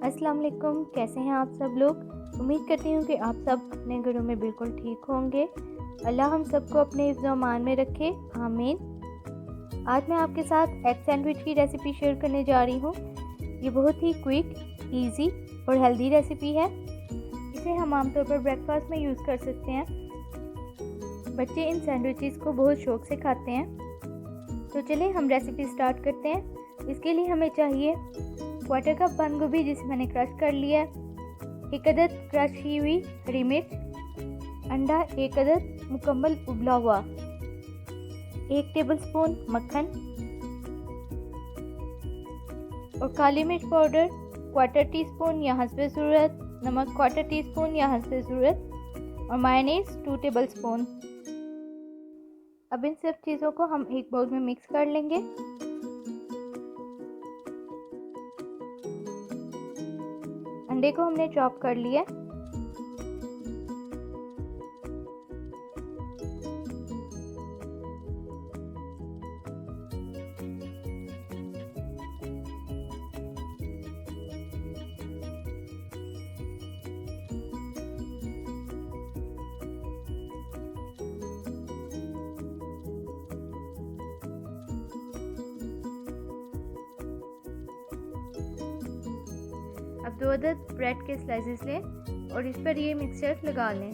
अस्सलाम वालेकुम। कैसे हैं आप सब लोग। उम्मीद करती हूँ कि आप सब अपने घरों में बिल्कुल ठीक होंगे। अल्लाह हम सबको अपने हिफ्ज़ व अमान में रखे, आमीन। आज मैं आपके साथ एग सैंडविच की रेसिपी शेयर करने जा रही हूँ। ये बहुत ही क्विक, इजी और हेल्दी रेसिपी है। इसे हम आमतौर पर ब्रेकफास्ट में यूज़ कर सकते हैं। बच्चे इन सैंडविचेस को बहुत शौक़ से खाते हैं। तो चलिए हम रेसिपी स्टार्ट करते हैं। इसके लिए हमें चाहिए 1/4 कप बंद गोभी जिसे मैंने क्रश कर लिया है, 1 अदद क्रश की हुई हरी मिर्च, अंडा 1 अदद मुकम्मल उबला हुआ, 1 टेबलस्पून मक्खन और काली मिर्च पाउडर 1/4 टीस्पून या हस्बे ज़रूरत, नमक 1/4 टीस्पून या हस्बे ज़रूरत और मायोनीज़ 2 टेबलस्पून। अब इन सब चीज़ों को हम एक बाउल में मिक्स कर लेंगे। अंडे को हमने चॉप कर लिया। अब 2 अदद ब्रेड के स्लाइसेस लें और इस पर ये मिक्सचर लगा लें।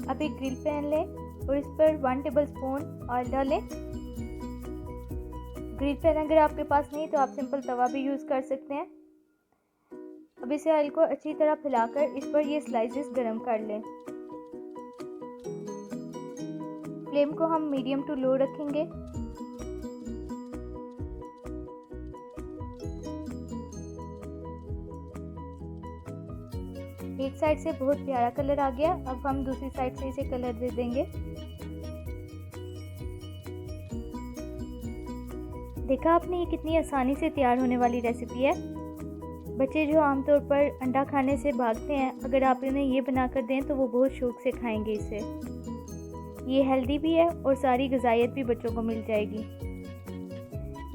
अब एक ग्रिल पैन लें और इस पर 1 टेबलस्पून ऑयल डालें। ग्रिल पैन अगर आपके पास नहीं तो आप सिंपल तवा भी यूज़ कर सकते हैं। अब इस ऑयल को अच्छी तरह फैलाकर इस पर ये स्लाइसेस गरम कर लें। फ्लेम को हम मीडियम टू लो रखेंगे। एक साइड से बहुत प्यारा कलर आ गया। अब हम दूसरी साइड से इसे कलर दे देंगे। देखा आपने, ये कितनी आसानी से तैयार होने वाली रेसिपी है। बच्चे जो आमतौर पर अंडा खाने से भागते हैं, अगर आप इन्हें ये बनाकर दें तो वो बहुत शौक से खाएंगे इसे। ये हेल्दी भी है और सारी ग़िज़ाइयत भी बच्चों को मिल जाएगी।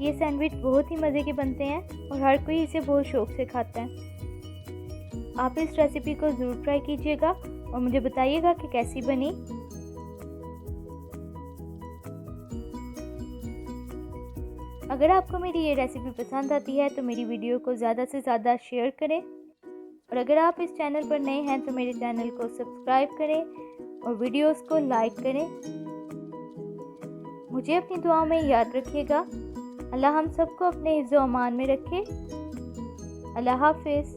ये सैंडविच बहुत ही मज़े के बनते हैं और हर कोई इसे बहुत शौक से खाता है। आप इस रेसिपी को ज़रूर ट्राई कीजिएगा और मुझे बताइएगा कि कैसी बनी। अगर आपको मेरी ये रेसिपी पसंद आती है तो मेरी वीडियो को ज़्यादा से ज़्यादा शेयर करें और अगर आप इस चैनल पर नए हैं तो मेरे चैनल को सब्सक्राइब करें और वीडियोस को लाइक करें। मुझे अपनी दुआओं में याद रखिएगा। अल्लाह हम सबको अपने हिफ्ज़ व अमान में रखे। अल्लाह हाफ़िज़।